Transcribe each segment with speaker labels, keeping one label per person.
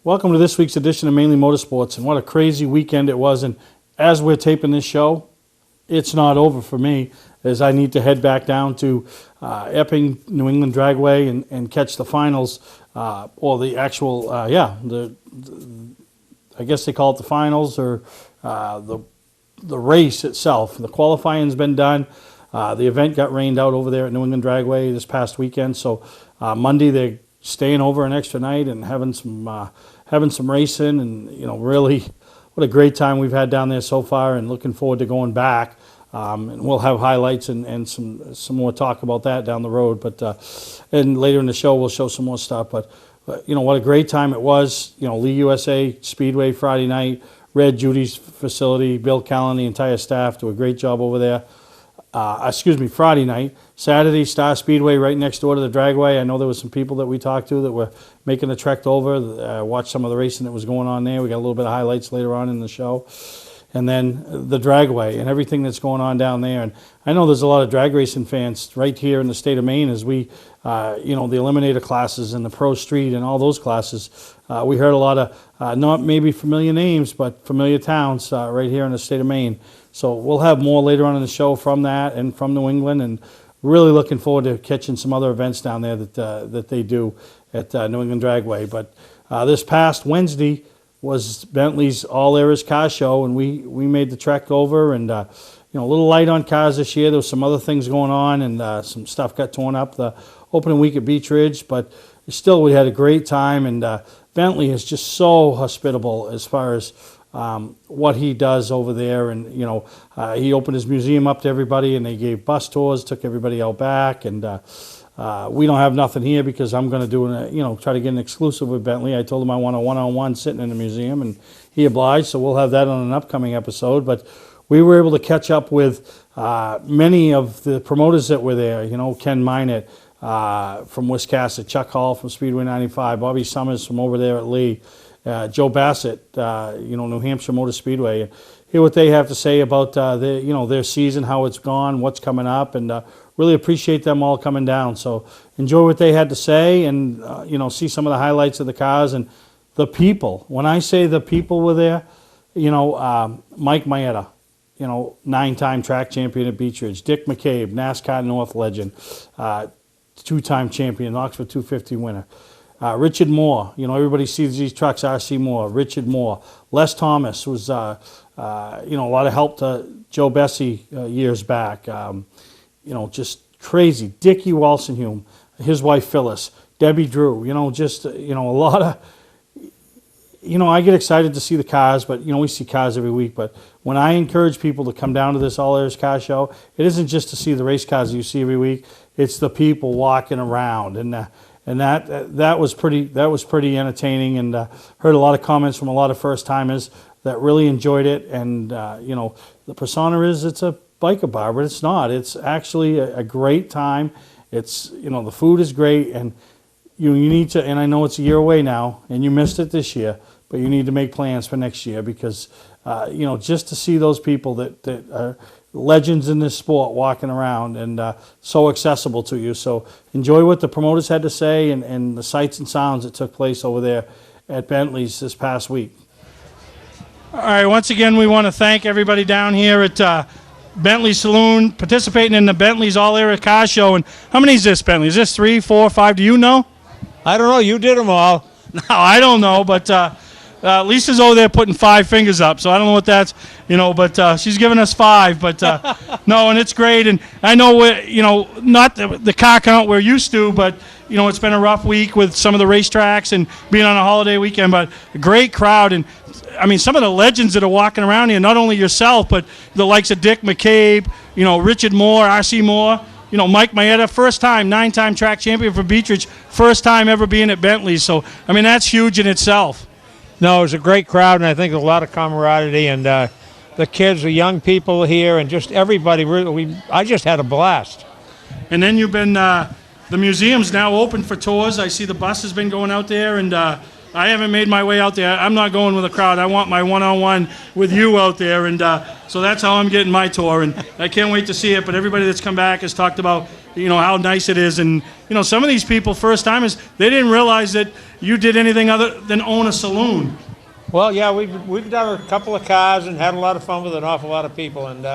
Speaker 1: Welcome to this week's edition of Mainly Motorsports, and what a crazy weekend it was. And as we're taping this show, it's not over for me, as I need to head back down to Epping, New England Dragway, and catch the finals, or the actual, I guess they call it the finals, or the race itself. The qualifying's been done. The event got rained out over there at New England Dragway this past weekend, so Monday they're staying over an extra night and having some racing, and really what a great time we've had down there so far, and looking forward to going back. And we'll have highlights and some more talk about that down the road. But and later in the show we'll show some more stuff. But what a great time it was. Lee USA Speedway Friday night, Red Judy's facility, Bill Callan, the entire staff do a great job over there. Friday night. Saturday, Star Speedway right next door to the Dragway. I know there was some people that we talked to that were making the trek over, watched some of the racing that was going on there. We got a little bit of highlights later on in the show. And then the Dragway and everything that's going on down there. And I know there's a lot of drag racing fans right here in the state of Maine as we, the Eliminator classes and the Pro Street and all those classes. We heard a lot of, not maybe familiar names, but familiar towns right here in the state of Maine. So we'll have more later on in the show from that and from New England, and really looking forward to catching some other events down there that they do at New England Dragway. But this past Wednesday was Bentley's All Eras Car Show, and we made the trek over, and a little light on cars this year. There was some other things going on, and some stuff got torn up the opening week at Beach Ridge, but still we had a great time, and Bentley is just so hospitable as far as what he does over there. And he opened his museum up to everybody, and they gave bus tours, took everybody out back, and we don't have nothing here because I'm going to do try to get an exclusive with Bentley. I told him I want a one-on-one sitting in the museum, and he obliged, so we'll have that on an upcoming episode. But we were able to catch up with many of the promoters that were there. Ken Minot from Wiscasset, Chuck Hall from Speedway 95, Bobby Summers from over there at Lee, Joe Bassett, New Hampshire Motor Speedway, and hear what they have to say about their season, how it's gone, what's coming up, and really appreciate them all coming down. So enjoy what they had to say, and see some of the highlights of the cars and the people. When I say the people were there, Mike Maeda, 9-time track champion at Beach Ridge, Dick McCabe, NASCAR North legend, 2-time champion, Oxford 250 winner. Richard Moore, everybody sees these trucks, RC Moore, Richard Moore. Les Thomas was, a lot of help to Joe Bessie years back. Just crazy. Dickie Walsenhume, his wife Phyllis, Debbie Drew, a lot of, I get excited to see the cars, but, we see cars every week. But when I encourage people to come down to this All Eras Car Show, it isn't just to see the race cars that you see every week. It's the people walking around, and that was pretty entertaining, and heard a lot of comments from a lot of first timers that really enjoyed it. And the persona is it's a biker bar, but it's not. It's actually a great time. It's the food is great, and you need to. And I know it's a year away now, and you missed it this year, but you need to make plans for next year because just to see those people that are legends in this sport walking around and so accessible to you. So enjoy what the promoters had to say and the sights and sounds that took place over there at Bentley's this past week. All right, once again, we want to thank everybody down here at Bentley Saloon participating in the Bentley's All Era Car Show. And how many is this, Bentley? Is this 3, 4, 5? Do you know?
Speaker 2: I don't know. You did them all.
Speaker 1: No, I don't know, but Lisa's over there putting 5 fingers up, so I don't know what that's, but she's giving us 5. But no, and it's great. And I know not the car count we're used to, but it's been a rough week with some of the racetracks and being on a holiday weekend. But a great crowd, and I mean some of the legends that are walking around here. Not only yourself, but the likes of Dick McCabe, Richard Moore, RC Moore. Mike Maeda, first time, 9-time track champion for Beach Ridge, first time ever being at Bentley. So I mean that's huge in itself.
Speaker 2: No, it was a great crowd, and I think a lot of camaraderie, and the kids, the young people here, and just everybody. I just had a blast.
Speaker 1: And then you've been, the museum's now open for tours. I see the bus has been going out there, and I haven't made my way out there. I'm not going with a crowd. I want my one-on-one with you out there, and so that's how I'm getting my tour, and I can't wait to see it. But everybody that's come back has talked about how nice it is. And, some of these people, first timers, they didn't realize that you did anything other than own a saloon.
Speaker 2: Well, yeah, we've done a couple of cars and had a lot of fun with an awful lot of people. And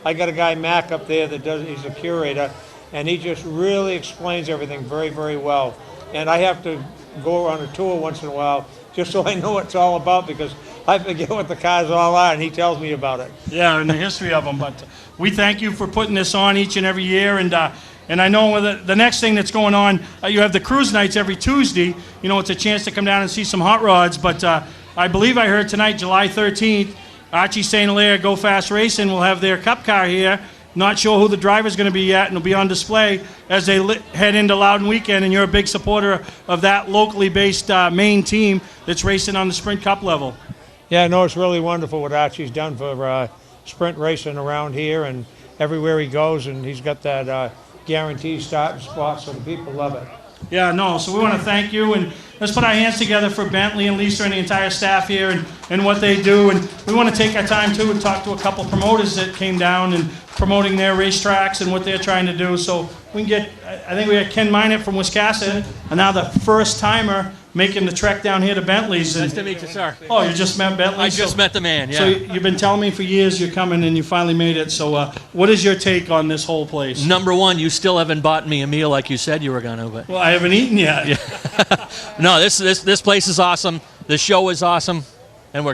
Speaker 2: I got a guy, Mac, up there he's a curator, and he just really explains everything very, very well. And I have to go on a tour once in a while just so I know what it's all about, because I forget what the cars all are, and he tells me about it.
Speaker 1: Yeah, and the history of them. But we thank you for putting this on each and every year. And I know the next thing that's going on, you have the cruise nights every Tuesday. It's a chance to come down and see some hot rods. But I believe I heard tonight, July 13th, Archie St. Hilaire Go Fast Racing will have their cup car here. Not sure who the driver's going to be yet, and it'll be on display as they head into Loudon Weekend. And you're a big supporter of that locally based Maine team that's racing on the Sprint Cup level.
Speaker 2: Yeah, no, it's really wonderful what Archie's done for sprint racing around here and everywhere he goes, and he's got that guaranteed starting spot, so the people love it.
Speaker 1: Yeah, no, so we want to thank you, and let's put our hands together for Bentley and Lisa and the entire staff here and what they do. And we want to take our time, too, and talk to a couple promoters that came down and promoting their racetracks and what they're trying to do. So we can get, I think we got Ken Minott from Wiscasset, and now the first timer making the trek down here to Bentley's.
Speaker 3: Nice to meet you, sir.
Speaker 1: Oh, you just met Bentley?
Speaker 3: I just met the man, yeah.
Speaker 1: So you've been telling me for years you're coming, and you finally made it. So what is your take on this whole place?
Speaker 3: Number one, you still haven't bought me a meal like you said you were going to. But
Speaker 1: Well, I haven't eaten yet.
Speaker 3: Yeah. No, this place is awesome. The show is awesome. And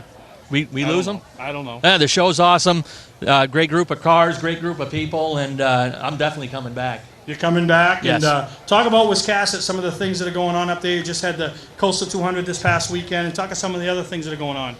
Speaker 3: we lose them?
Speaker 1: I don't know.
Speaker 3: Yeah, the show's awesome. Great group of cars, great group of people, and I'm definitely coming back.
Speaker 1: You're coming back.
Speaker 3: Yes.
Speaker 1: And talk about Wiscasset, some of the things that are going on up there. You just had the Coastal 200 this past weekend, and talk about some of the other things that are going on.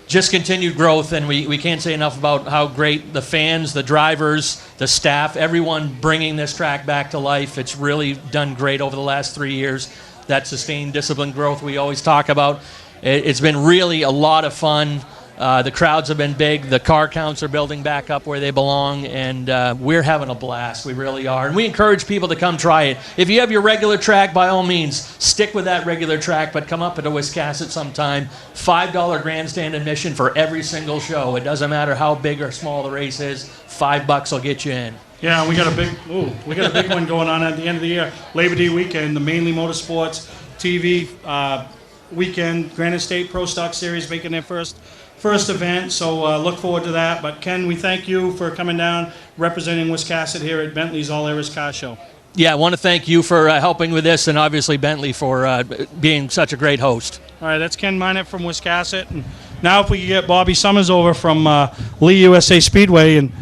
Speaker 3: Just continued growth, and we can't say enough about how great the fans, the drivers, the staff, everyone bringing this track back to life. It's really done great over the last 3 years. That sustained discipline growth we always talk about. It's been really a lot of fun. The crowds have been big. The car counts are building back up where they belong, and we're having a blast. We really are. And we encourage people to come try it. If you have your regular track, by all means, stick with that regular track, but come up to Wiscasset sometime. $5 grandstand admission for every single show. It doesn't matter how big or small the race is. $5 will get you in.
Speaker 1: Yeah, we got a big one going on at the end of the year, Labor Day weekend, the Mainely Motorsports TV weekend, Granite State Pro Stock Series making their first event, so look forward to that. But Ken, we thank you for coming down, representing Wiscasset here at Bentley's All Areas Car Show.
Speaker 3: Yeah, I want to thank you for helping with this, and obviously Bentley for being such a great host.
Speaker 1: All right, that's Ken Minott from Wiscasset. And now if we could get Bobby Summers over from Lee USA Speedway. And,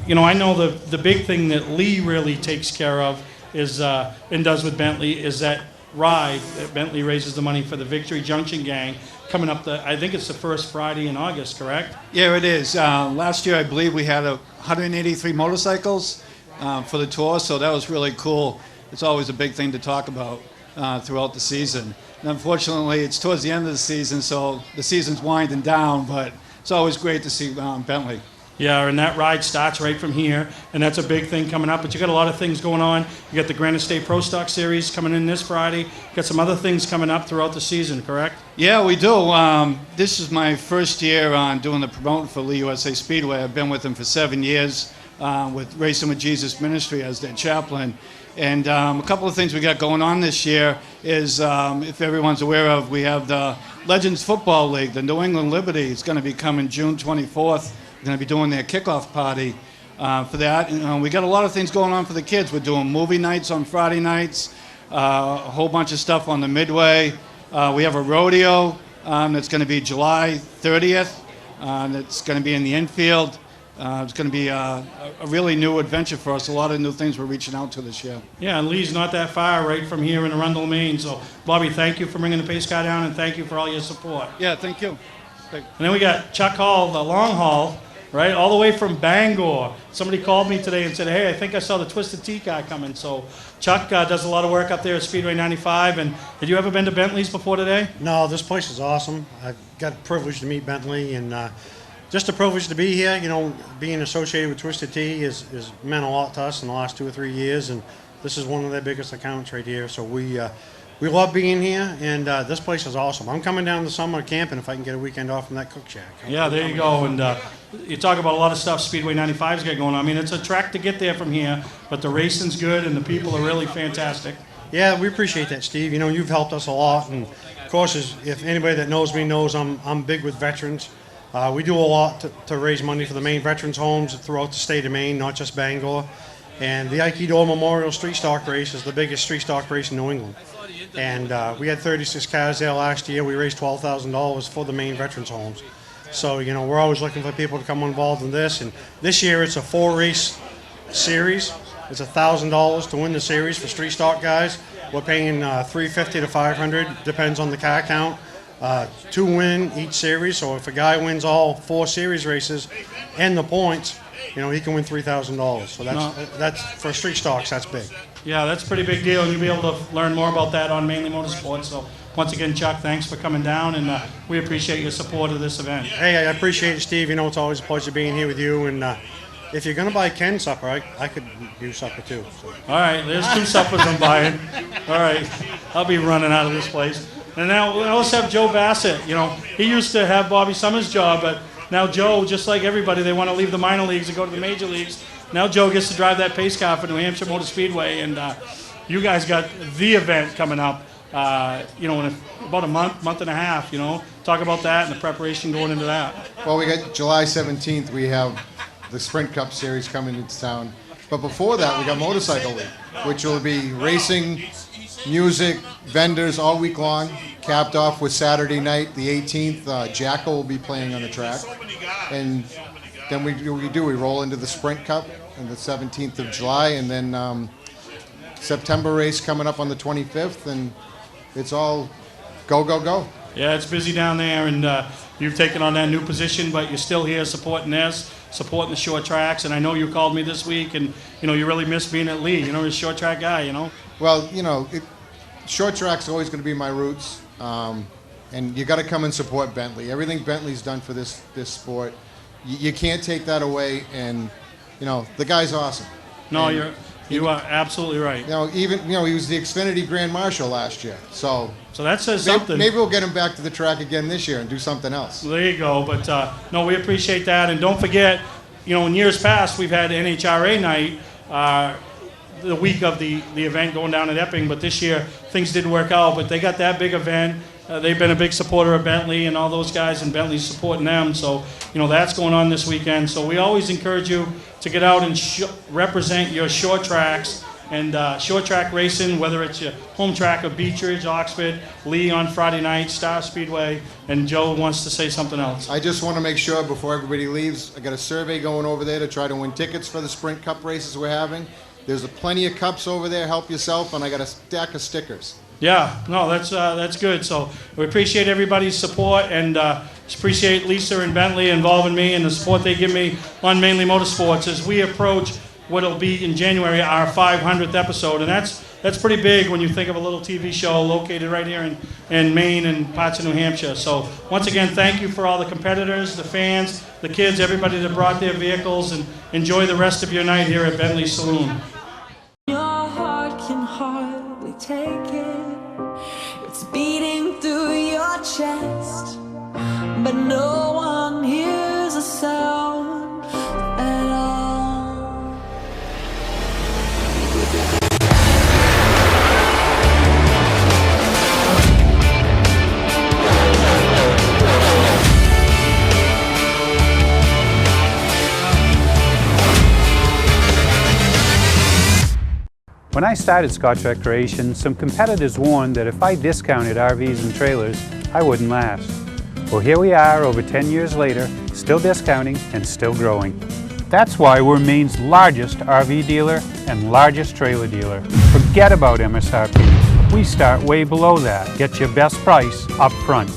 Speaker 1: I know the big thing that Lee really takes care of is and does with Bentley is that ride that Bentley raises the money for the Victory Junction Gang coming up. I think it's the first Friday in August, correct?
Speaker 4: Yeah, it is. Last year, I believe we had 183 motorcycles for the tour, so that was really cool. It's always a big thing to talk about throughout the season. And unfortunately, it's towards the end of the season, so the season's winding down, but it's always great to see Bentley.
Speaker 1: Yeah, and that ride starts right from here, and that's a big thing coming up. But you got a lot of things going on. You got the Granite State Pro Stock Series coming in this Friday. You got some other things coming up throughout the season, correct?
Speaker 4: Yeah, we do. This is my first year on doing the promoting for Lee USA Speedway. I've been with them for 7 years with Racing with Jesus Ministry as their chaplain. And a couple of things we got going on this year is, if everyone's aware of, we have the Legends Football League, the New England Liberty. It's going to be coming June 24th. We're going to be doing their kickoff party for that. And, we got a lot of things going on for the kids. We're doing movie nights on Friday nights, a whole bunch of stuff on the Midway. We have a rodeo that's going to be July 30th. That's going to be in the infield. It's going to be a really new adventure for us. A lot of new things we're reaching out to this year.
Speaker 1: Yeah, and Lee's not that far right from here in Arundel, Maine. So, Bobby, thank you for bringing the pace car down, and thank you for all your support.
Speaker 4: Yeah, thank you.
Speaker 1: And then we got Chuck Hall, the long haul, right, all the way from Bangor. Somebody called me today and said, hey, I think I saw the Twisted Tea car coming. So Chuck does a lot of work up there at Speedway 95. And had you ever been to Bentley's before today?
Speaker 5: No, this place is awesome. I've got the privilege to meet Bentley, and just a privilege to be here. Being associated with Twisted Tea has meant a lot to us in the last 2 or 3 years, and this is one of their biggest accounts right here. So we we love being here, and this place is awesome. I'm coming down in the summer camping if I can get a weekend off from that cook shack.
Speaker 1: Yeah, there you go. And you talk about a lot of stuff Speedway 95's got going on. I mean, it's a track to get there from here, but the racing's good and the people are really fantastic.
Speaker 5: Yeah, we appreciate that, Steve. You know, you've helped us a lot, and of course, if anybody that knows me knows I'm big with veterans. We do a lot to raise money for the Maine veterans homes throughout the state of Maine, not just Bangor. And the Aikido Memorial Street Stock Race is the biggest street stock race in New England. And we had 36 cars there last year. We raised $12,000 for the Maine veterans homes. So, you know, we're always looking for people to come involved in this. And this year it's a 4-race series. It's $1,000 to win the series for street stock guys. We're paying $350 to $500, depends on the car count, to win each series. So if a guy wins all 4 series races and the points, you know, he can win $3,000. So that's for street stocks, that's big.
Speaker 1: Yeah, that's a pretty big deal, and you'll be able to learn more about that on Mainely Motorsports. So once again, Chuck, thanks for coming down, and we appreciate your support of this event.
Speaker 5: Hey, I appreciate it, Steve. You know, it's always a pleasure being here with you. And if you're going to buy Ken supper, I could use supper too. So.
Speaker 1: All right, there's 2 suppers I'm buying. All right, I'll be running out of this place. And now we also have Joe Bassett. You know, he used to have Bobby Summers' job, but now Joe, just like everybody, they want to leave the minor leagues and go to the major leagues. Now Joe gets to drive that pace car for New Hampshire Motor Speedway, and you guys got the event coming up, you know, in about a month and a half, you know. Talk about that and the preparation going into that.
Speaker 6: Well, we got July 17th, we have the Sprint Cup Series coming into town. But before that, we got Motorcycle Week, which will be racing, music, vendors all week long, capped off with Saturday night, the 18th. Jackal will be playing on the track. And then we roll into the Sprint Cup on the 17th of July, and then September race coming up on the 25th, and it's all go, go, go.
Speaker 1: Yeah, it's busy down there, and you've taken on that new position, but you're still here supporting this, supporting the short tracks. And I know you called me this week, and you know you really miss being at Lee. You know, you're a short track guy. You know.
Speaker 6: Well, you know, short track's always going to be my roots, and you got to come and support Bentley. Everything Bentley's done for this sport, you can't take that away. And you know, the guy's awesome.
Speaker 1: No, you are absolutely right.
Speaker 6: You know, even he was the Xfinity Grand Marshal last year. So
Speaker 1: that says something.
Speaker 6: Maybe we'll get him back to the track again this year and do something else.
Speaker 1: There you go. But no, we appreciate that, and don't forget, you know, in years past we've had NHRA night the week of the event going down at Epping, but this year things didn't work out. But they got that big event. They've been a big supporter of Bentley and all those guys, and Bentley's supporting them. So, you know, that's going on this weekend. So we always encourage you to get out and represent your short tracks and short track racing, whether it's your home track of Beechridge, Oxford, Lee on Friday night, Star Speedway, and Joe wants to say something else.
Speaker 6: I just want to make sure before everybody leaves, I got a survey going over there to try to win tickets for the Sprint Cup races we're having. There's plenty of cups over there, help yourself, and I got a stack of stickers.
Speaker 1: Yeah, no, that's good. So we appreciate everybody's support, and appreciate Lisa and Bentley involving me and the support they give me on Mainly Motorsports as we approach what'll be in January our 500th episode, and that's pretty big when you think of a little TV show located right here in Maine and parts of New Hampshire. So once again, thank you for all the competitors, the fans, the kids, everybody that brought their vehicles, and enjoy the rest of your night here at Bentley Saloon.
Speaker 7: Your heart can hardly take it. It's beating through your chest, but no one hears a sound at all.
Speaker 8: When I started Scotch Recreation, some competitors warned that if I discounted RVs and trailers, I wouldn't last. Well, here we are over 10 years later, still discounting and still growing. That's why we're Maine's largest RV dealer and largest trailer dealer. Forget about MSRP. We start way below that. Get your best price up front.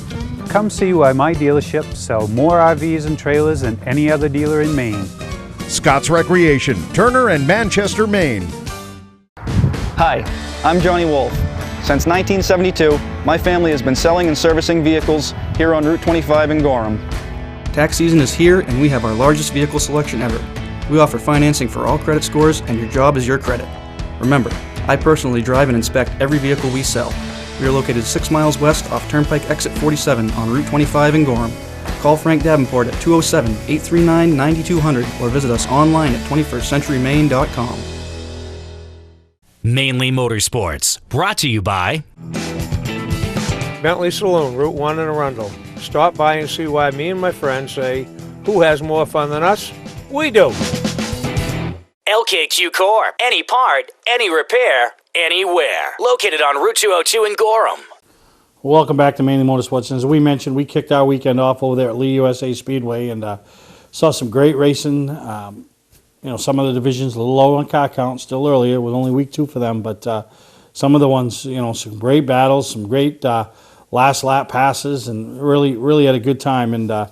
Speaker 8: Come see why my dealership sells more RVs and trailers than any other dealer in Maine.
Speaker 9: Scott's Recreation, Turner and Manchester, Maine.
Speaker 10: Hi, I'm Johnny Wolf. Since 1972, my family has been selling and servicing vehicles here on Route 25 in Gorham.
Speaker 11: Tax season is here and we have our largest vehicle selection ever. We offer financing for all credit scores and your job is your credit. Remember, I personally drive and inspect every vehicle we sell. We are located 6 miles west off Turnpike Exit 47 on Route 25 in Gorham. Call Frank Davenport at 207-839-9200 or visit us online at 21stcenturymaine.com.
Speaker 12: Mainly Motorsports, brought to you by
Speaker 2: Bentley Saloon, Route 1 in Arundel. Stop by and see why me and my friends say, who has more fun than us? We do.
Speaker 12: LKQ Core. Any part, any repair, anywhere. Located on Route 202 in Gorham.
Speaker 1: Welcome back to Mainly Motorsports. And as we mentioned, we kicked our weekend off over there at Lee USA Speedway and saw some great racing. Some of the divisions a little low on car count, still earlier, with only week 2 for them. But some of the ones, some great battles, some great last lap passes, and really had a good time. And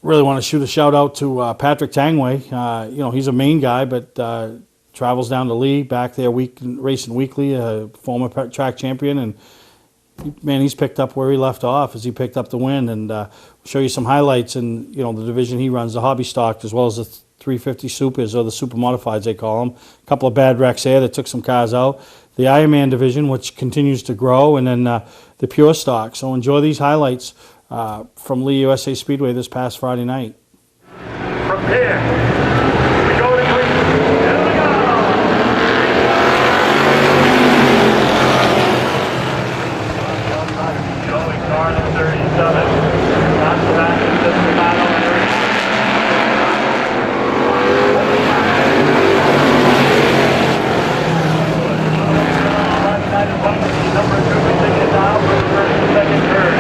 Speaker 1: really want to shoot a shout out to Patrick Tangway. He's a Maine guy, but travels down to Lee, back there racing weekly, a former track champion, and he's picked up where he left off as he picked up the win. And we'll show you some highlights in the division he runs, the hobby stock, as well as the 350 supers, or the super modifieds they call them. A couple of bad wrecks there that took some cars out. The Ironman division, which continues to grow, and then the pure stock. So enjoy these highlights from Lee USA Speedway this past Friday night.
Speaker 13: From here, we go to Green. Here we go! Showing car number 37. Not the back of this battle. Number 2 taking it down for the first and second turn.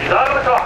Speaker 13: He's out of the car.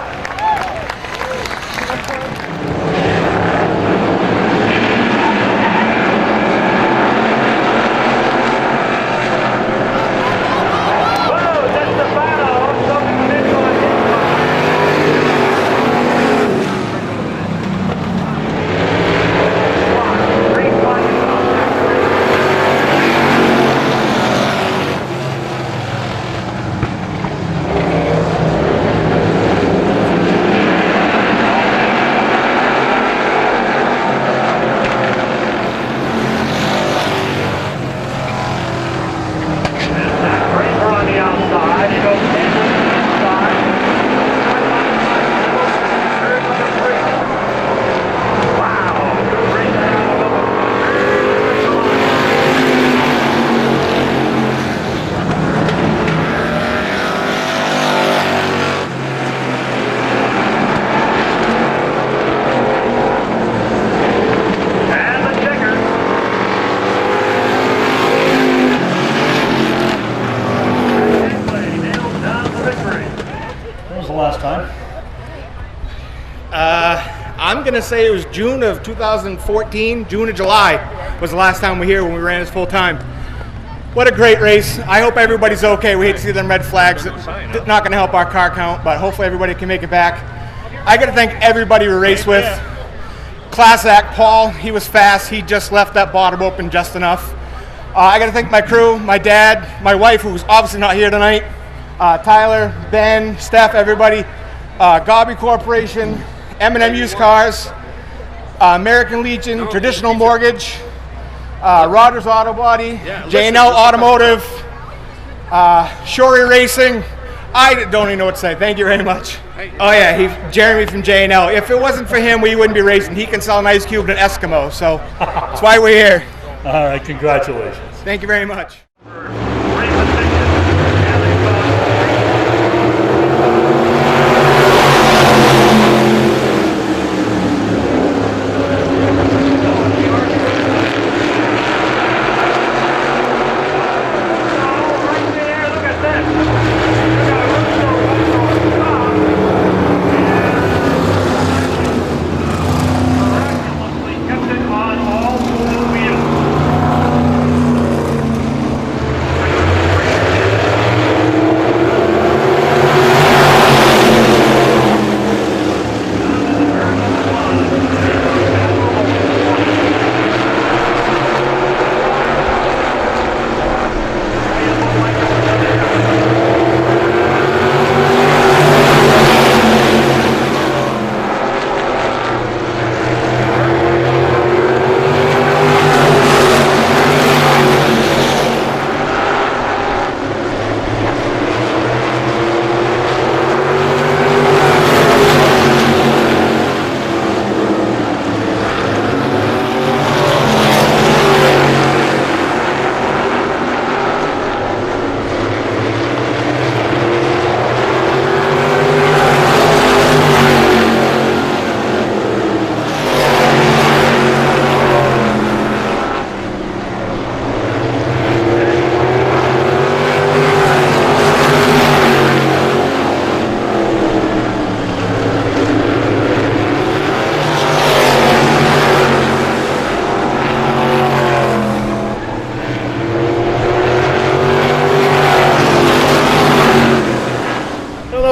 Speaker 14: I'm going to say it was June of 2014, June or July was the last time we were here when we ran this full time. What a great race. I hope everybody's okay. We hate to see them red flags. It's not going to help our car count, but hopefully everybody can make it back. I got to thank everybody we raced with. Class act, Paul, he was fast. He just left that bottom open just enough. I got to thank my crew, my dad, my wife, who's obviously not here tonight, Tyler, Ben, Steph, everybody, Gobby Corporation, M&M Used Cars, American Legion, Traditional Mortgage, Rogers Auto Body, J&L Automotive, Shorey Racing. I don't even know what to say. Thank you very much. Oh yeah, Jeremy from J&L. If it wasn't for him, we wouldn't be racing. He can sell an ice cube and an Eskimo, so that's why we're here.
Speaker 13: All right, congratulations.
Speaker 14: Thank you very much.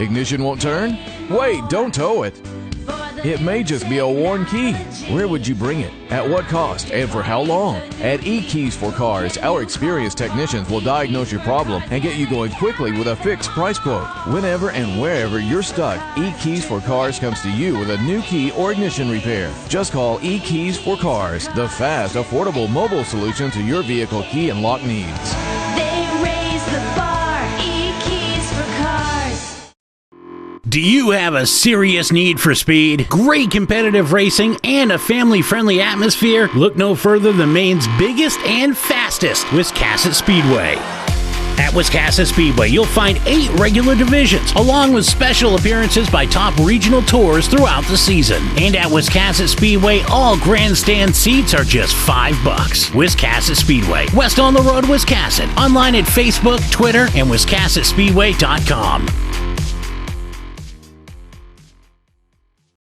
Speaker 15: Ignition won't turn? Wait, don't tow it. It may just be a worn key. Where would you bring it? At what cost? And for how long? At eKeys for Cars, our experienced technicians will diagnose your problem and get you going quickly with a fixed price quote. Whenever and wherever you're stuck, eKeys for Cars comes to you with a new key or ignition repair. Just call eKeys for Cars, the fast, affordable mobile solution to your vehicle key and lock needs.
Speaker 7: They raise the bar, e-keys for cars.
Speaker 16: Do you have a serious need for speed, great competitive racing, and a family-friendly atmosphere? Look no further than Maine's biggest and fastest, Wiscasset Speedway. At Wiscasset Speedway, you'll find 8 regular divisions, along with special appearances by top regional tours throughout the season. And at Wiscasset Speedway, all grandstand seats are just $5. Wiscasset Speedway, west on the road, Wiscasset. Online at Facebook, Twitter, and WiscassetSpeedway.com.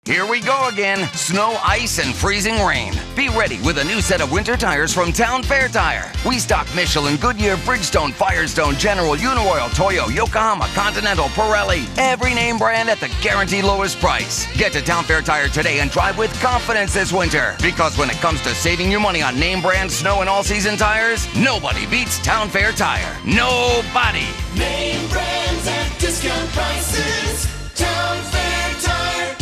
Speaker 17: Here we go again. Snow, ice, and freezing rain. Be ready with a new set of winter tires from Town Fair Tire. We stock Michelin, Goodyear, Bridgestone, Firestone, General, Uniroyal, Toyo, Yokohama, Continental, Pirelli. Every name brand at the guaranteed lowest price. Get to Town Fair Tire today and drive with confidence this winter. Because when it comes to saving your money on name brand snow and all-season tires, nobody beats Town Fair Tire. Nobody.
Speaker 7: Name brands at discount prices. Town Fair Tire.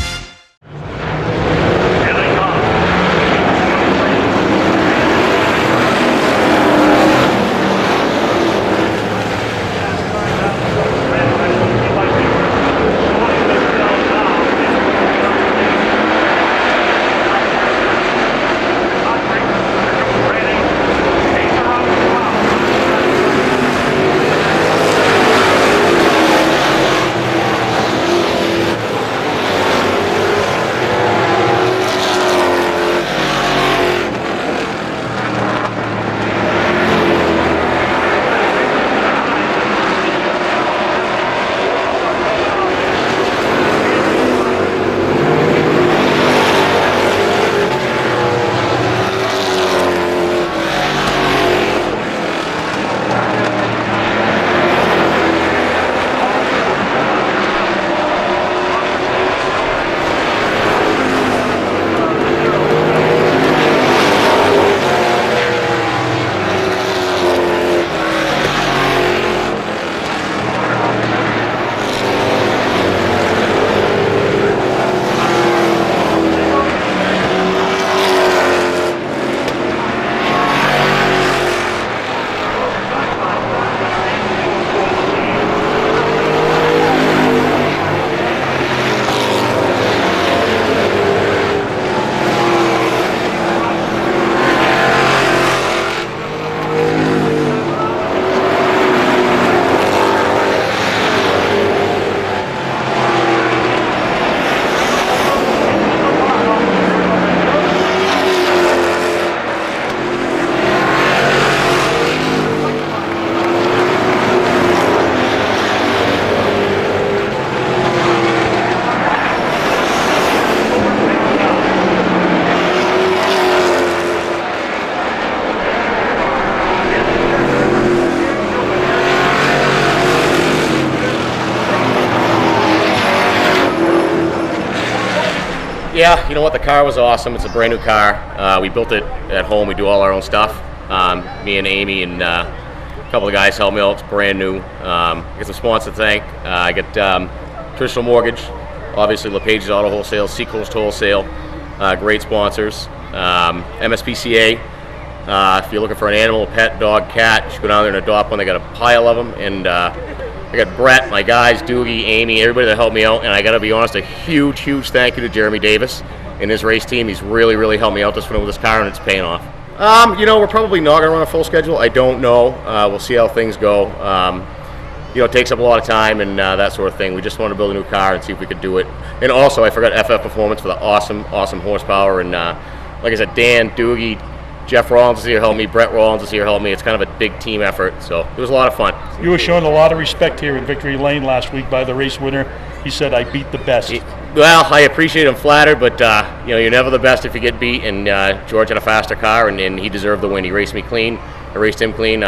Speaker 18: Yeah, you know what? The car was awesome. It's a brand new car. We built it at home. We do all our own stuff. Me and Amy and a couple of guys helped me out. It's brand new. I got some sponsors to thank. I got Traditional Mortgage, obviously LePage's Auto Wholesale, Seacoast Wholesale, great sponsors. MSPCA. If you're looking for an animal, a pet, dog, cat, you should go down there and adopt one. They got a pile of them. And I got Brett, my guys, Doogie, Amy, everybody that helped me out. And I got to be honest, a huge, huge thank you to Jeremy Davis and his race team. He's really, really helped me out this winter with this car, and it's paying off. You know, we're probably not going to run a full schedule. I don't know. We'll see how things go. You know, it takes up a lot of time and that sort of thing. We just want to build a new car and see if we could do it. And also, I forgot FF Performance for the awesome, awesome horsepower. And like I said, Dan, Doogie, Jeff Rollins is here to help me. Brett Rollins is here to help me. It's kind of a big team effort, so it was a lot of fun.
Speaker 19: You were shown a lot of respect here in Victory Lane last week by the race winner. He said, "I beat the best."
Speaker 18: Well, I appreciate him flattered, but you know, you're never the best if you get beat. And George had a faster car, and he deserved the win. He raced me clean. I raced him clean.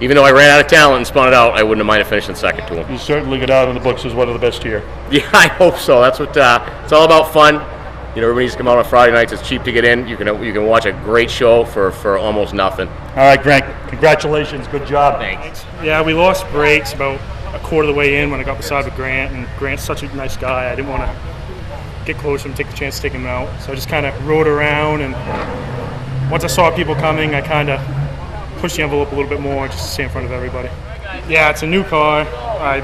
Speaker 18: Even though I ran out of talent and spun it out, I wouldn't have minded finishing second to him.
Speaker 19: You certainly get out in the books as one of the best here.
Speaker 18: Yeah, I hope so. That's what it's all about. Fun. You know, everybody needs to come out on Friday nights. It's cheap to get in. You can watch a great show for almost nothing.
Speaker 19: All right, Grant. Congratulations. Good job.
Speaker 18: Thanks.
Speaker 3: Yeah, we lost brakes about a quarter of the way in when I got beside with Grant, and Grant's such a nice guy. I didn't want to get close to him, take the chance to take him out. So I just kind of rode around, and once I saw people coming, I kind of pushed the envelope a little bit more just to stay in front of everybody. Yeah, it's a new car. I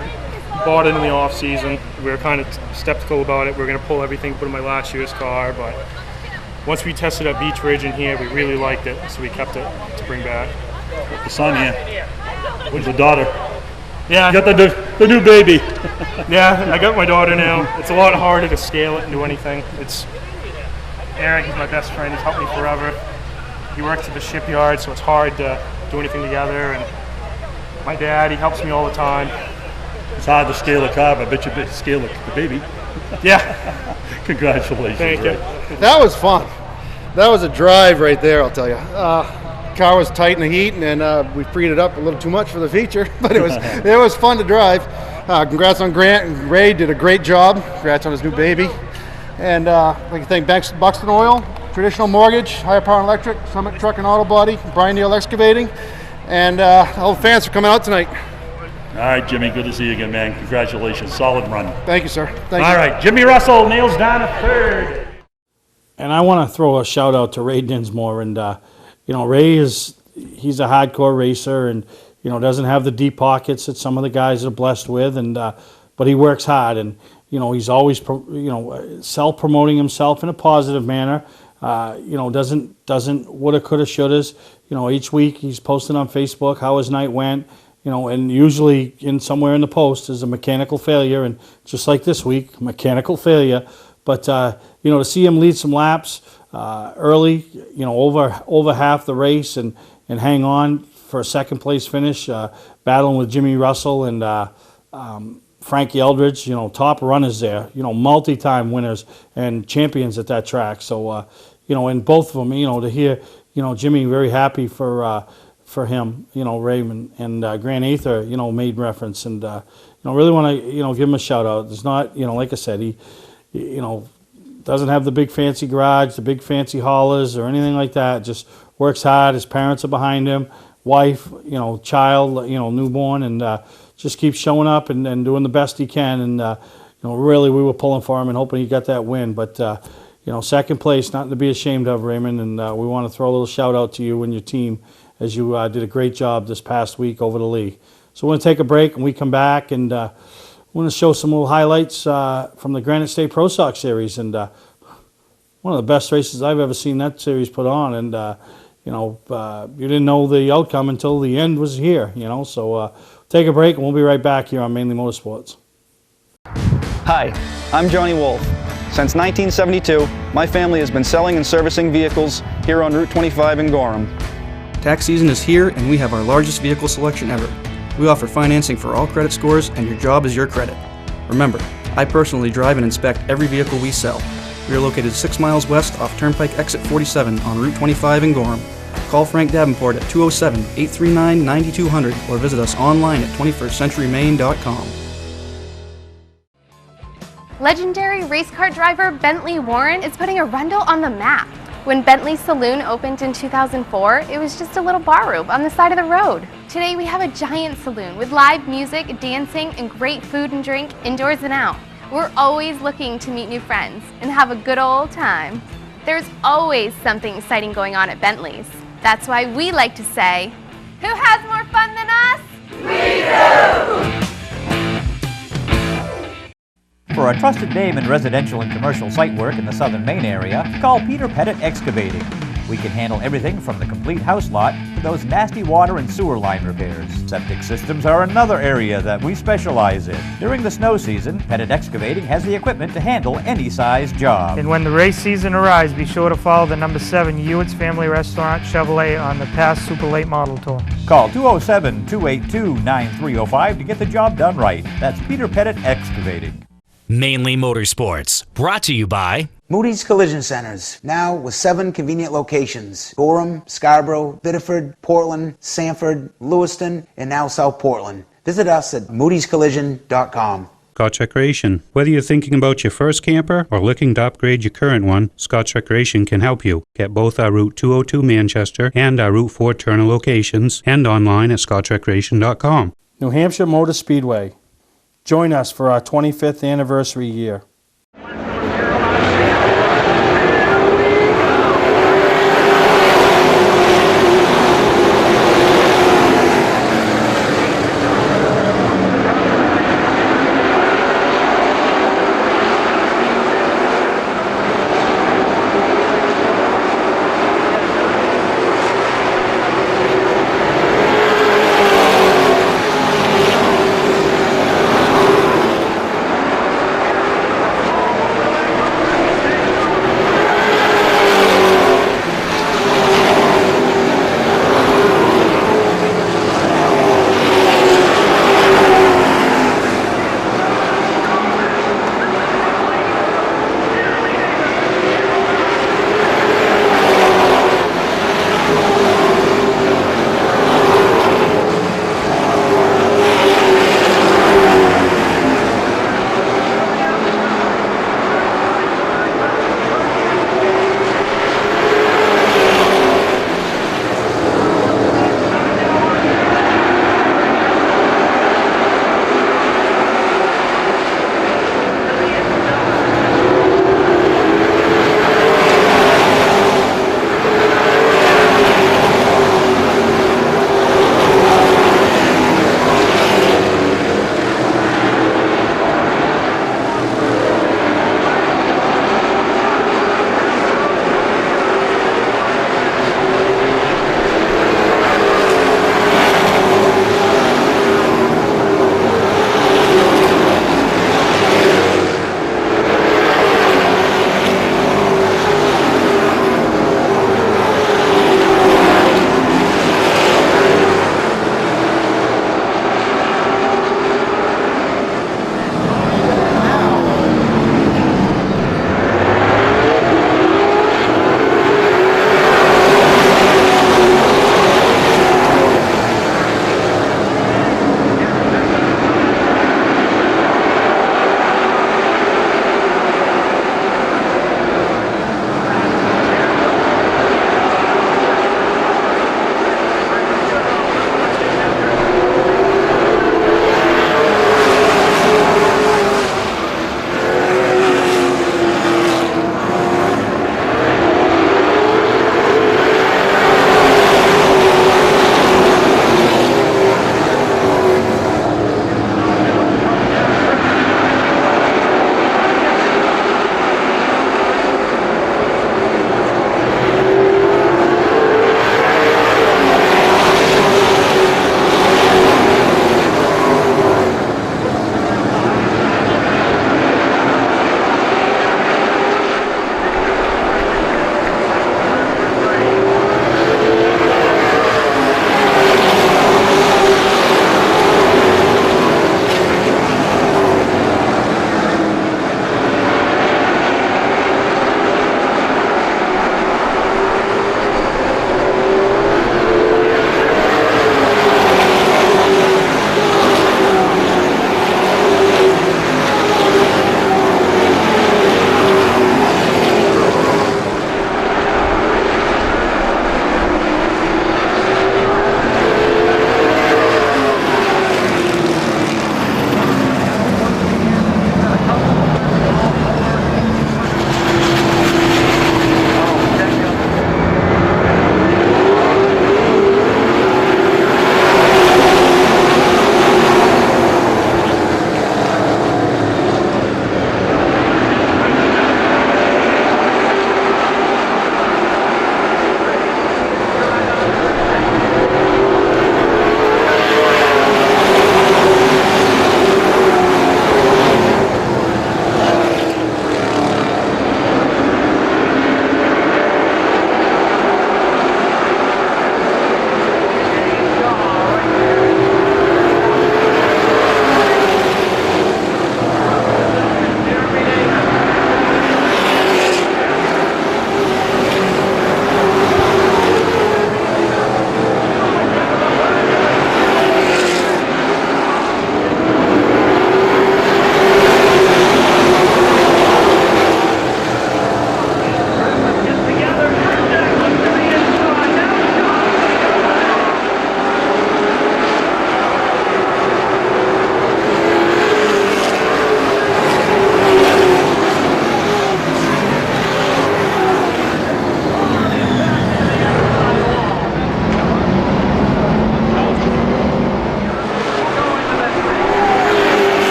Speaker 3: bought it in the off season. We were kind of skeptical about it. We were going to pull everything, put in my last year's car, but once we tested at Beach Ridge in here, we really liked it, so we kept it to bring back.
Speaker 19: The son here. Where's the daughter?
Speaker 3: Yeah.
Speaker 19: You got the new baby.
Speaker 3: Yeah, I got my daughter now. It's a lot harder to scale it and do anything. It's Eric, he's my best friend. He's helped me forever. He works at the shipyard, so it's hard to do anything together. And my dad, he helps me all the time.
Speaker 19: It's hard to scale a car, but I bet you could scale the baby.
Speaker 3: Yeah.
Speaker 19: Congratulations.
Speaker 3: Thank you.
Speaker 20: That was fun. That was a drive right there, I'll tell you. Car was tight in the heat, and we freed it up a little too much for the feature, but it was fun to drive. Congrats on Grant. And Ray did a great job. Congrats on his new baby. And I'd like to thank Buxton Oil, Traditional Mortgage, Higher Power and Electric, Summit Truck and Auto Body, Brian Neal Excavating, and all the fans for coming out tonight.
Speaker 19: All right, Jimmy, good to see you again, man. Congratulations. Solid run.
Speaker 20: Thank you, sir. Thank you.
Speaker 19: All right, Jimmy Russell nails down a third.
Speaker 1: And I want to throw a shout out to Ray Dinsmore. And, you know, Ray he's a hardcore racer and, you know, doesn't have the deep pockets that some of the guys are blessed with. And, but he works hard and, you know, he's always, self-promoting himself in a positive manner. You know, doesn't woulda, coulda, shouldas. You know, each week he's posting on Facebook how his night went. You know, and usually somewhere in the post is a mechanical failure, and just like this week, mechanical failure. But you know, to see him lead some laps early, you know, over half the race, and hang on for a second place finish, battling with Jimmy Russell and Frankie Eldridge, you know, top runners there, you know, multi-time winners and champions at that track. So you know, and both of them, you know, to hear, you know, Jimmy very happy for him, you know, Raymond and Grant Ather, you know, made reference, and you know, really want to, you know, give him a shout out. It's not, you know, like I said, he, you know, doesn't have the big fancy garage, the big fancy haulers or anything like that. Just works hard. His parents are behind him, wife, you know, child, you know, newborn, and just keeps showing up and doing the best he can. And you know, really, we were pulling for him and hoping he got that win, but. You know, second place, nothing to be ashamed of, Raymond, and we want to throw a little shout out to you and your team as you did a great job this past week over the Lee. So we're going to take a break, and we come back, and we're going to show some little highlights from the Granite State Pro Stock Series, and one of the best races I've ever seen that series put on, and you know, you didn't know the outcome until the end was here, you know, so take a break, and we'll be right back here on Mainly Motorsports.
Speaker 10: Hi, I'm Johnny Wolf. Since 1972, my family has been selling and servicing vehicles here on Route 25 in Gorham.
Speaker 11: Tax season is here, and we have our largest vehicle selection ever. We offer financing for all credit scores, and your job is your credit. Remember, I personally drive and inspect every vehicle we sell. We are located 6 miles west off Turnpike Exit 47 on Route 25 in Gorham. Call Frank Davenport at 207-839-9200 or visit us online at 21stcenturymaine.com.
Speaker 21: Legendary race car driver Bentley Warren is putting Arundel on the map. When Bentley's Saloon opened in 2004, it was just a little bar room on the side of the road. Today we have a giant saloon with live music, dancing, and great food and drink indoors and out. We're always looking to meet new friends and have a good old time. There's always something exciting going on at Bentley's. That's why we like to say, who has more fun than us? We do!
Speaker 22: For a trusted name in residential and commercial site work in the southern Maine area, call Peter Pettit Excavating. We can handle everything from the complete house lot to those nasty water and sewer line repairs. Septic systems are another area that we specialize in. During the snow season, Pettit Excavating has the equipment to handle any size job.
Speaker 23: And when the race season arrives, be sure to follow the number 7 Hewitt's Family Restaurant Chevrolet on the past Super Late Model Tour.
Speaker 22: Call 207-282-9305 to get the job done right. That's Peter Pettit Excavating.
Speaker 16: Mainly Motorsports, brought to you by
Speaker 4: Moody's Collision Centers, now with 7 convenient locations: Gorham, Scarborough, Biddeford, Portland, Sanford, Lewiston, and now South Portland. Visit us at moodyscollision.com.
Speaker 5: Scotch Recreation. Whether you're thinking about your first camper or looking to upgrade your current one, Scotch Recreation can help you. Get both our Route 202 Manchester and our Route 4 Turner locations and online at scotchrecreation.com.
Speaker 1: New Hampshire Motor Speedway. Join us for our 25th anniversary year.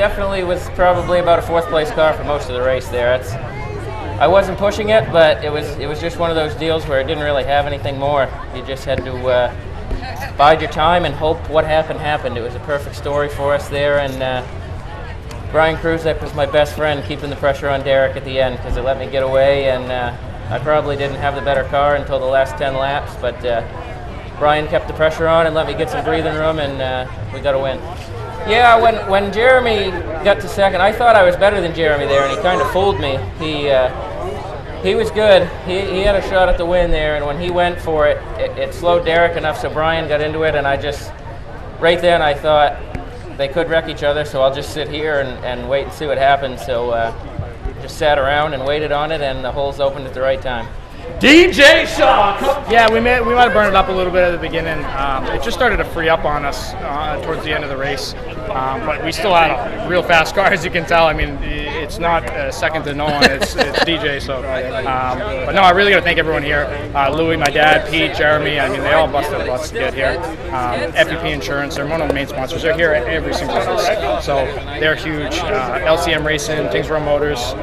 Speaker 2: definitely was probably about a fourth place car for most of the race there. I wasn't pushing it, but it was just one of those deals where it didn't really have anything more. You just had to bide your time and hope what happened. It was a perfect story for us there, and Brian Kruzek was my best friend, keeping the pressure on Derek at the end because it let me get away, and I probably didn't have the better car until the last 10 laps, but Brian kept the pressure on and let me get some breathing room, and we got a win. Yeah, when Jeremy got to second, I thought I was better than Jeremy there, and he kind of fooled me. He was good. He had a shot at the win there, and when he went for it, it slowed Derek enough so Brian got into it, and right then I thought they could wreck each other, so I'll just sit here and wait and see what happens. So just sat around and waited on it, and the holes opened at the right time.
Speaker 6: DJ Shaw.
Speaker 3: Yeah, we might have burned it up a little bit at the beginning. It just started to free up on us towards the end of the race. But we still had a real fast car, as you can tell. I mean, it's not second to no one. It's DJ. So, but no, I really got to thank everyone here. Louis, my dad, Pete, Jeremy. I mean, they all busted their butts to get here. FPP Insurance, they're one of the main sponsors. They're here at every single race, so they're huge. LCM Racing, Things Run Motors.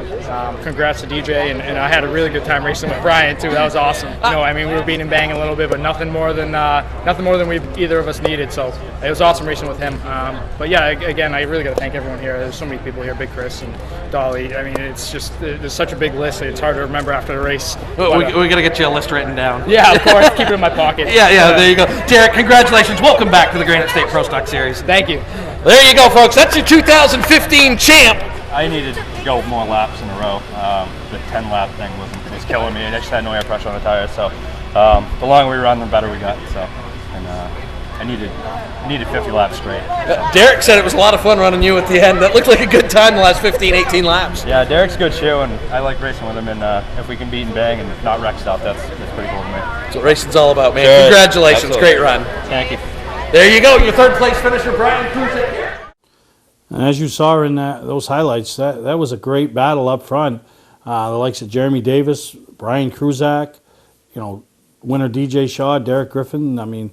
Speaker 3: Congrats to DJ, and I had a really good time racing with Brian too. That was awesome. You know, I mean, we were beating and banging a little bit, but nothing more than we either of us needed. So it was awesome racing with him. But yeah, again, I really got to thank everyone here. There's so many people here, Big Chris and Dolly. I mean, it's just there's such a big list. It's hard to remember after the race.
Speaker 6: We got to get you a list written down.
Speaker 3: Yeah, of course. Keep it in my pocket.
Speaker 6: Yeah, there you go. Derek, congratulations. Welcome back to the Granite State Pro Stock Series.
Speaker 3: Thank you.
Speaker 6: There you go, folks. That's your 2015 champ.
Speaker 8: I needed to go more laps in a row. The 10-lap thing was killing me. I just had no air pressure on the tires. So the longer we run, the better we got. So, and I needed 50 laps straight. So.
Speaker 6: Derek said it was a lot of fun running you at the end. That looked like a good time the last 15, 18 laps.
Speaker 8: Yeah, Derek's a good shoe, and I like racing with him. And if we can beat and bang and not wreck stuff, that's pretty cool to me.
Speaker 6: That's what racing's all about, man.
Speaker 8: Good.
Speaker 6: Congratulations.
Speaker 8: Absolutely.
Speaker 6: Great run.
Speaker 8: Thank you.
Speaker 6: There you go, your third place finisher, Brian Kruzek.
Speaker 1: And as you saw in those highlights, that was a great battle up front. The likes of Jeremy Davis, Brian Kruzak, winner DJ Shaw, Derek Griffin. I mean,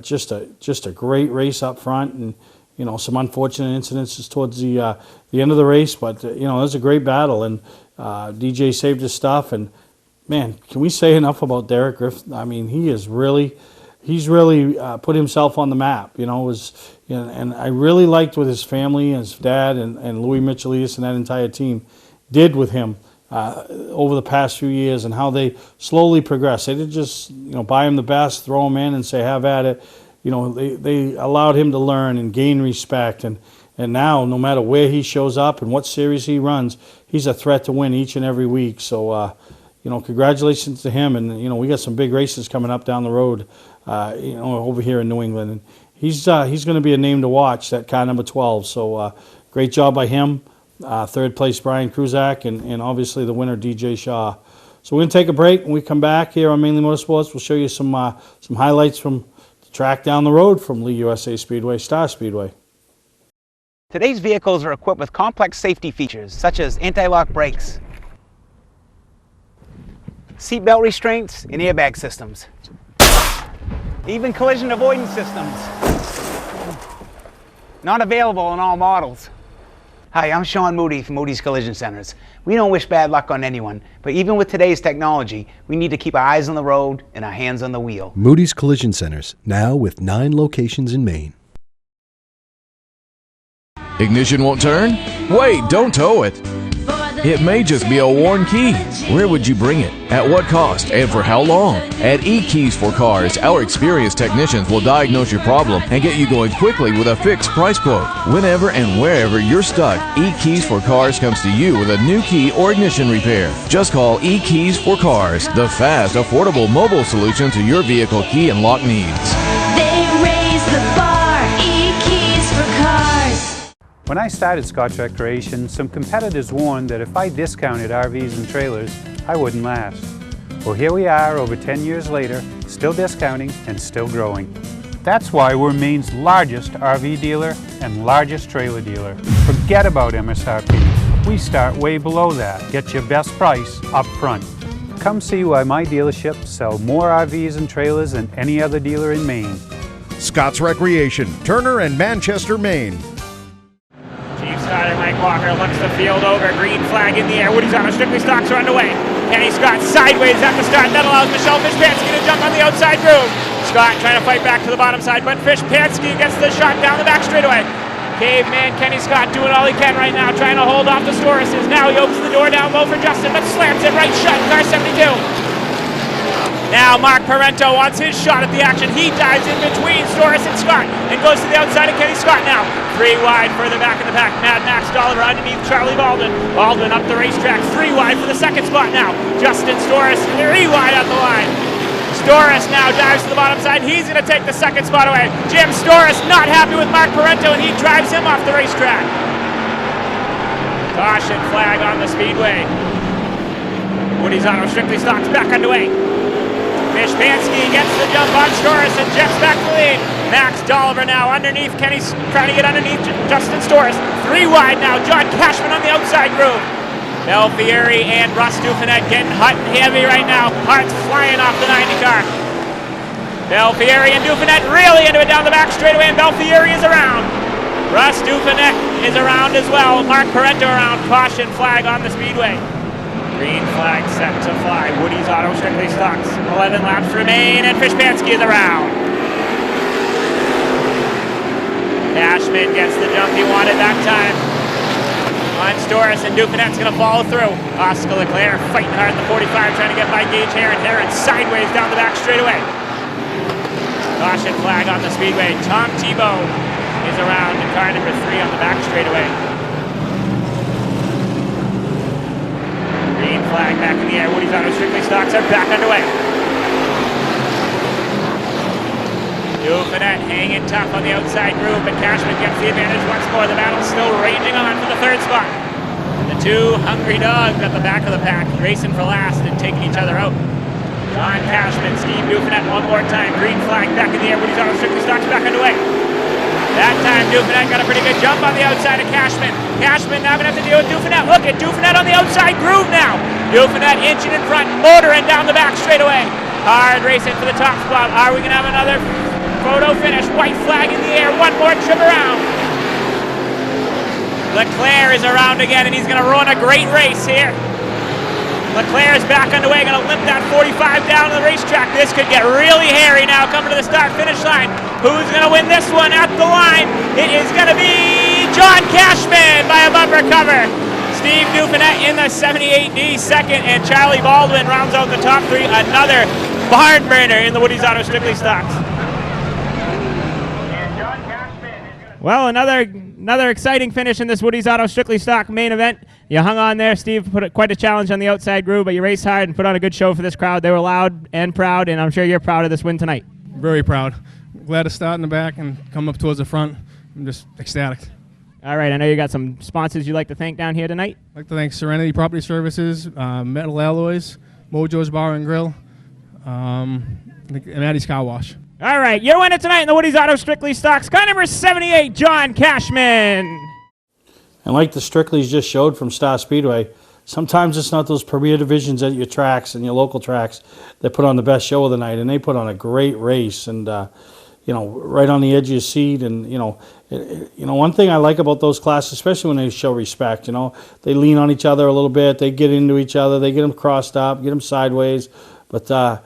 Speaker 1: just a great race up front, and some unfortunate incidences towards the end of the race. But it was a great battle, and DJ saved his stuff. And man, can we say enough about Derek Griffin? I mean, he's really put himself on the map. And I really liked what his family and his dad and Louis Michelitis and that entire team did with him over the past few years, and how they slowly progressed. They didn't just buy him the best, throw him in, and say have at it. They allowed him to learn and gain respect, and now no matter where he shows up and what series he runs, he's a threat to win each and every week. So congratulations to him, and we got some big races coming up down the road, over here in New England, and he's going to be a name to watch, that car number 12. So great job by him. Third place Brian Kruzak, and obviously the winner DJ Shaw. So we're going to take a break. When we come back here on Mainly Motorsports, we'll show you some highlights from the track down the road from Lee USA Speedway, Star Speedway.
Speaker 4: Today's vehicles are equipped with complex safety features such as anti-lock brakes, seatbelt restraints, and airbag systems. Even collision avoidance systems. Not available on all models. Hi, I'm Sean Moody from Moody's Collision Centers. We don't wish bad luck on anyone, but even with today's technology, we need to keep our eyes on the road and our hands on the wheel.
Speaker 9: Moody's Collision Centers, now with 9 locations in Maine.
Speaker 15: Ignition won't turn? Wait, don't tow it. It may just be a worn key. Where would you bring it? At what cost? And for how long? At eKeys for Cars, our experienced technicians will diagnose your problem and get you going quickly with a fixed price quote. Whenever and wherever you're stuck, eKeys for Cars comes to you with a new key or ignition repair. Just call eKeys for Cars, the fast, affordable mobile solution to your vehicle key and lock needs.
Speaker 7: They raise the bar, eKeys for Cars.
Speaker 5: When I started Scotch Recreation, some competitors warned that if I discounted RVs and trailers, I wouldn't last. Well, here we are over 10 years later, still discounting and still growing. That's why we're Maine's largest RV dealer and largest trailer dealer. Forget about MSRP. We start way below that. Get your best price up front. Come see why my dealerships sell more RVs and trailers than any other dealer in Maine.
Speaker 12: Scott's Recreation, Turner and Manchester, Maine.
Speaker 3: Chiefs
Speaker 12: Starter Mike Walker looks the field over. Green flag in the air. Woody's Auto Strictly Stocks are underway. Kenny Scott sideways at the start. That allows Michelle Fishpansky to jump on the outside groove. Scott trying to fight back to the bottom side, but Fishpansky gets the shot down the back straightaway. Caveman Kenny Scott doing all he can right now, trying to hold off the Storaces. Now he opens the door down low for Justin, but slams it right shut. Car 72. Now Mark Parento wants his shot at the action. He dives in between Storis and Scott and goes to the outside of Kenny Scott now. 3 wide further back in the pack. Mad Max Dolliver underneath Charlie Baldwin. Baldwin up the racetrack. 3 wide for the second spot now. Justin Storis 3 wide at the line. Storis now dives to the bottom side. He's going to take the second spot away. Jim Storis not happy with Mark Parento and he drives him off the racetrack. Caution flag on the speedway. Woody's Auto Strictly Stocks back underway. Fishpansky gets the jump on Storis and jets back to the lead. Max Dolliver now underneath Kenny's trying to get underneath Justin Storis. 3 wide now. John Cashman on the outside groove. Belfieri and Russ Dufanet getting hot and heavy right now. Parts flying off the 90 car. Belfieri and Dufanet really into it down the back straightaway, and Belfieri is around. Russ Dufanet is around as well. Mark Parento around. Caution flag on the speedway. Green flag set to fly. Woody's Auto Strictly Stocks. 11 laps remain, and Fishpansky is around. Cashman gets the jump he wanted that time. On Storis, and Dufanet's going to follow through. Oscar Leclerc fighting hard in the 45, trying to get by Gage Heron. Heron sideways down the back straightaway. Caution flag on the speedway. Tom Tebow is around in car number 3 on the back straightaway. Green flag back in the air. Woody's Auto Strictly Stocks are back underway. Dufanet hanging tough on the outside groove, but Cashman gets the advantage once more. The battle's still raging on for the 3rd spot. The 2 hungry dogs at the back of the pack, racing for last and taking each other out. John Cashman, Steve Dufanet one more time. Green flag back in the air. Woody's Auto Strictly Stocks back underway. That time Dufanet got a pretty good jump on the outside of Cashman. Cashman now going to have to deal with Dufanet. Look at Dufanet on the outside groove now. Dufanet inching in front, motoring down the back straightaway. Hard racing for the top spot. Are we going to have another photo finish? White flag in the air. One more trip around. Leclerc is around again, and he's going to run a great race here. Leclerc is back underway, going to limp that 45 down to the racetrack. This could get really hairy now coming to the start-finish line. Who's going to win this one at the line? It is going to be John Cashman by a bumper cover. Steve Dufanet in the 78D second, and Charlie Baldwin rounds out the top 3. Another barn burner in the Woody's Auto Strictly Stocks. Well, another exciting finish in this Woody's Auto Strictly Stock main event. You hung on there, Steve. Put quite a challenge on the outside groove, but you raced hard and put on a good show for this crowd. They were loud and proud, and I'm sure you're proud of this win tonight.
Speaker 13: Very proud. Glad to start in the back and come up towards the front. I'm just ecstatic.
Speaker 12: All right, I know you got some sponsors you'd like to thank down here tonight.
Speaker 13: I'd like to thank Serenity Property Services, Metal Alloys, Mojo's Bar and Grill, and Maddie's Car Wash.
Speaker 12: All right, your winner tonight in the Woody's Auto Strictly Stocks, car number 78, John Cashman.
Speaker 1: And like the Strickleys just showed from Star Speedway, sometimes it's not those premier divisions at your tracks and your local tracks that put on the best show of the night, and they put on a great race, and you know, right on the edge of your seat. And you know, one thing I like about those classes, especially when they show respect, you know, they lean on each other a little bit, they get into each other, they get them crossed up, get them sideways, but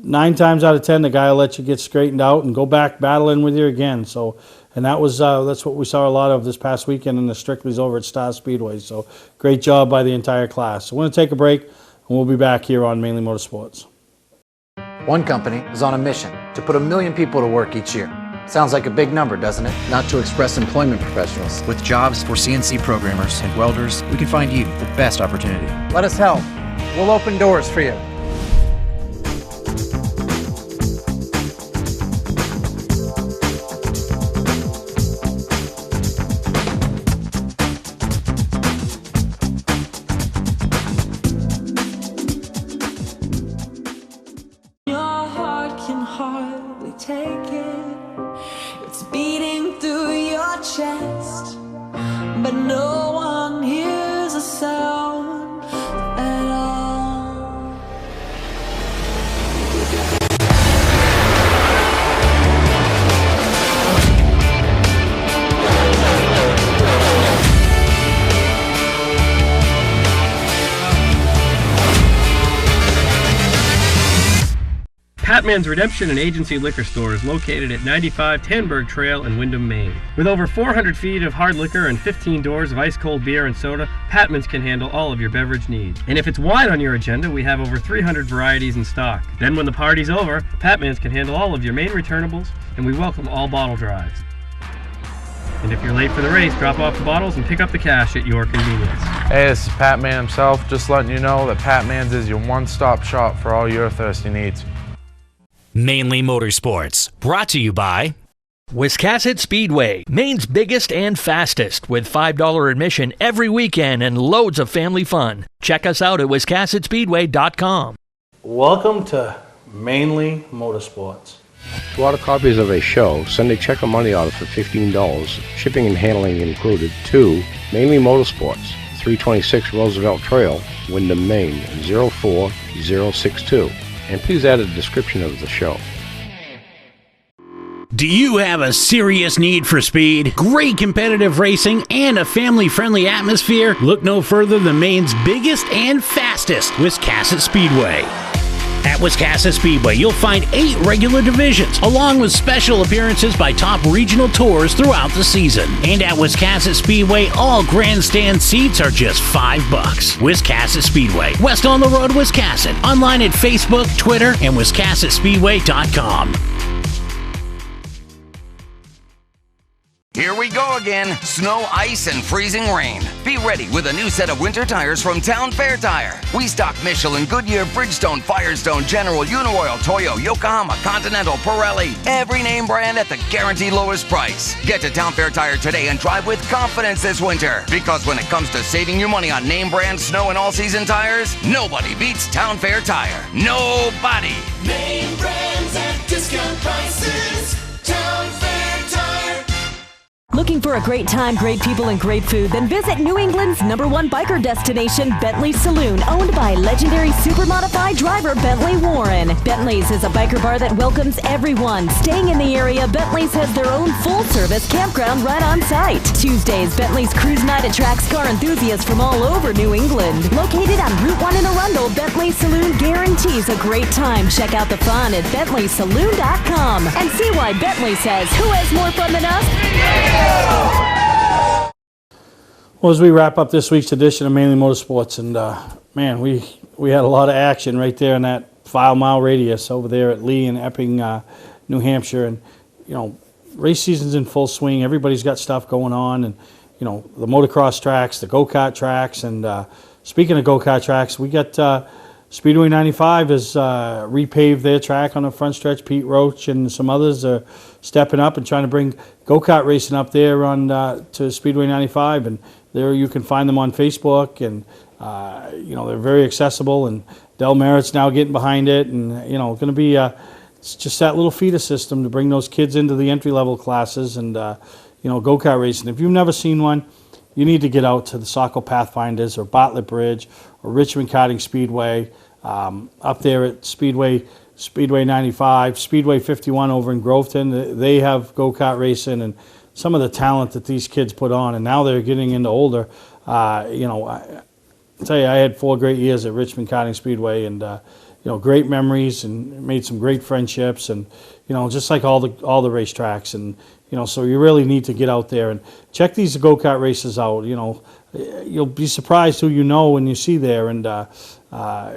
Speaker 1: 9 times out of 10, the guy will let you get straightened out and go back battling with you again. So, and that's what we saw a lot of this past weekend in the Strickleys over at Star Speedway. So, great job by the entire class. So, we're going to take a break, and we'll be back here on Mainly Motorsports.
Speaker 14: One company is on a mission to put 1 million people to work each year. Sounds like a big number, doesn't it? Not to Express Employment Professionals.
Speaker 24: With jobs for CNC programmers and welders, we can find you the best opportunity.
Speaker 14: Let us help. We'll open doors for you.
Speaker 7: But no one hears a sound at all.
Speaker 19: Patman's Redemption and Agency Liquor Store is located at 95 Tanberg Trail in Windham, Maine. With over 400 feet of hard liquor and 15 doors of ice-cold beer and soda, Patman's can handle all of your beverage needs. And if it's wine on your agenda, we have over 300 varieties in stock. Then when the party's over, Patman's can handle all of your main returnables, and we welcome all bottle drives. And if you're late for the race, drop off the bottles and pick up the cash at your convenience.
Speaker 25: Hey, this is Pat Man himself, just letting you know that Pat Man's is your one-stop shop for all your thirsty needs.
Speaker 17: Mainly Motorsports, brought to you by Wiscasset Speedway, Maine's biggest and fastest, with $5 admission every weekend and loads of family fun. Check us out at wiscassetspeedway.com.
Speaker 1: Welcome to Mainly Motorsports.
Speaker 18: To order copies of a show, send a check or money order for $15, shipping and handling included, to Mainly Motorsports, 326 Roosevelt Trail, Windham, Maine, 04062. And please add a description of the show.
Speaker 16: Do you have a serious need for speed, great competitive racing, and a family-friendly atmosphere? Look no further than Maine's biggest and fastest, Wiscasset Speedway. At Wiscasset Speedway, you'll find 8 regular divisions, along with special appearances by top regional tours throughout the season. And at Wiscasset Speedway, all grandstand seats are just $5. Wiscasset Speedway, west on the road, Wiscasset. Online at Facebook, Twitter, and WiscassetSpeedway.com.
Speaker 20: Here we go again. Snow, ice, and freezing rain. Be ready with a new set of winter tires from Town Fair Tire. We stock Michelin, Goodyear, Bridgestone, Firestone, General, Uniroyal, Toyo, Yokohama, Continental, Pirelli. Every name brand at the guaranteed lowest price. Get to Town Fair Tire today and drive with confidence this winter. Because when it comes to saving your money on name brand snow and all-season tires, nobody beats Town Fair Tire. Nobody.
Speaker 7: Name brands at discount prices. Town Fair Tire.
Speaker 26: Looking for a great time, great people, and great food? Then visit New England's #1 biker destination, Bentley's Saloon, owned by legendary super-modified driver Bentley Warren. Bentley's is a biker bar that welcomes everyone. Staying in the area, Bentley's has their own full-service campground right on site. Tuesdays, Bentley's Cruise Night attracts car enthusiasts from all over New England. Located on Route 1 in Arundel, Bentley's Saloon guarantees a great time. Check out the fun at BentleySaloon.com and see why Bentley says, who has more fun than us?
Speaker 1: Well, as we wrap up this week's edition of Mainly Motorsports, and man, we had a lot of action right there in that 5-mile radius over there at Lee and Epping, New Hampshire, and you know, race season's in full swing. Everybody's got stuff going on, and you know, the motocross tracks, the go-kart tracks, and speaking of go-kart tracks, we got Speedway 95 has repaved their track on the front stretch. Pete Roach and some others are stepping up and trying to bring go-kart racing up there on to Speedway 95, and there you can find them on Facebook, and you know, they're very accessible, and Del Merritt's now getting behind it, and you know, going to be it's just that little feeder system to bring those kids into the entry-level classes, and you know, go-kart racing. If you've never seen one, you need to get out to the Saco Pathfinders or Bartlett Bridge or Richmond Karting Speedway, up there at Speedway 95, Speedway 51 over in Groveton. They have go-kart racing and some of the talent that these kids put on, and now they're getting into older. You know, I tell you, I had 4 great years at Richmond Karting Speedway, and you know, great memories, and made some great friendships, and you know, just like all the racetracks, and you know, so you really need to get out there and check these go-kart races out. You know, you'll be surprised who you know when you see there, and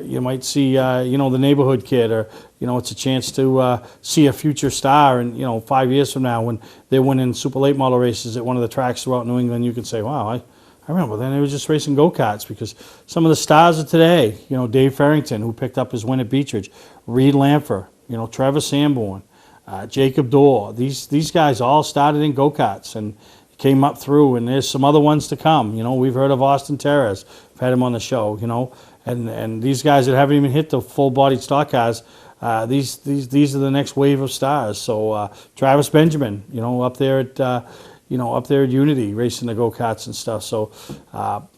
Speaker 1: you might see you know, the neighborhood kid, or you know, it's a chance to see a future star, and you know, 5 years from now when they're winning super late model races at one of the tracks throughout New England, you can say, wow, I remember then they were just racing go-karts. Because some of the stars of today, you know, Dave Farrington, who picked up his win at Beechridge, Reed Lampher, you know, Trevor Sanborn, Jacob Dorr, these guys all started in go-karts and came up through, and there's some other ones to come. You know, we've heard of Austin Terrace, we've had him on the show, you know, and these guys that haven't even hit the full-bodied stock cars, these are the next wave of stars. So Travis Benjamin, you know, up there at Unity racing the go-karts and stuff. So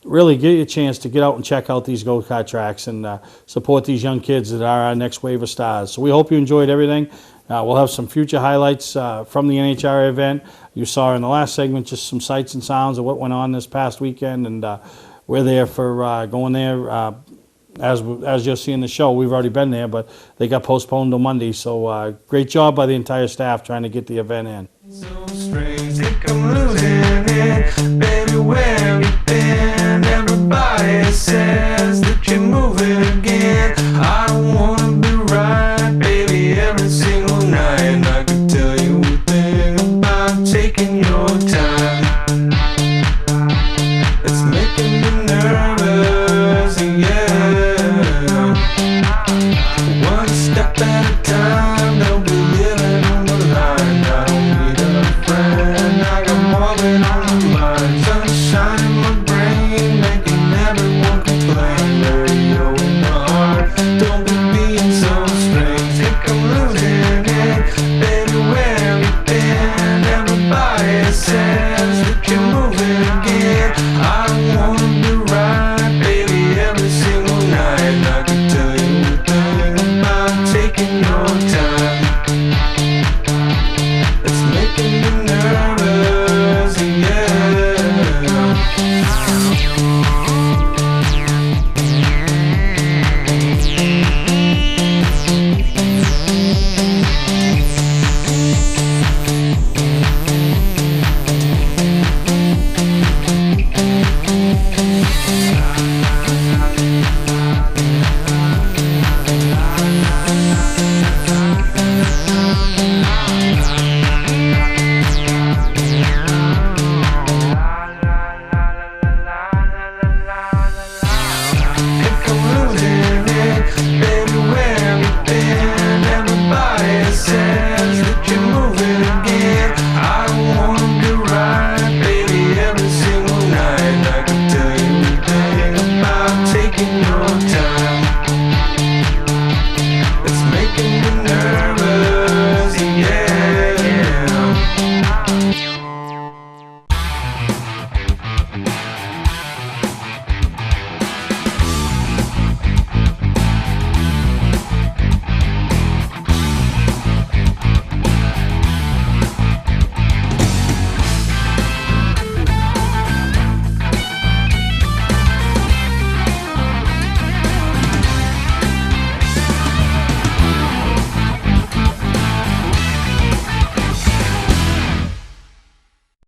Speaker 1: really get you a chance to get out and check out these go-kart tracks and support these young kids that are our next wave of stars. So we hope you enjoyed everything. We'll have some future highlights from the NHRA event. You saw in the last segment just some sights and sounds of what went on this past weekend, and we're there for going there as you'll see in the show, we've already been there, but they got postponed till Monday. So great job by the entire staff trying to get the event in.
Speaker 7: Think I'm losing it, baby, where have you been? Everybody says that you're moving again. I don't wanna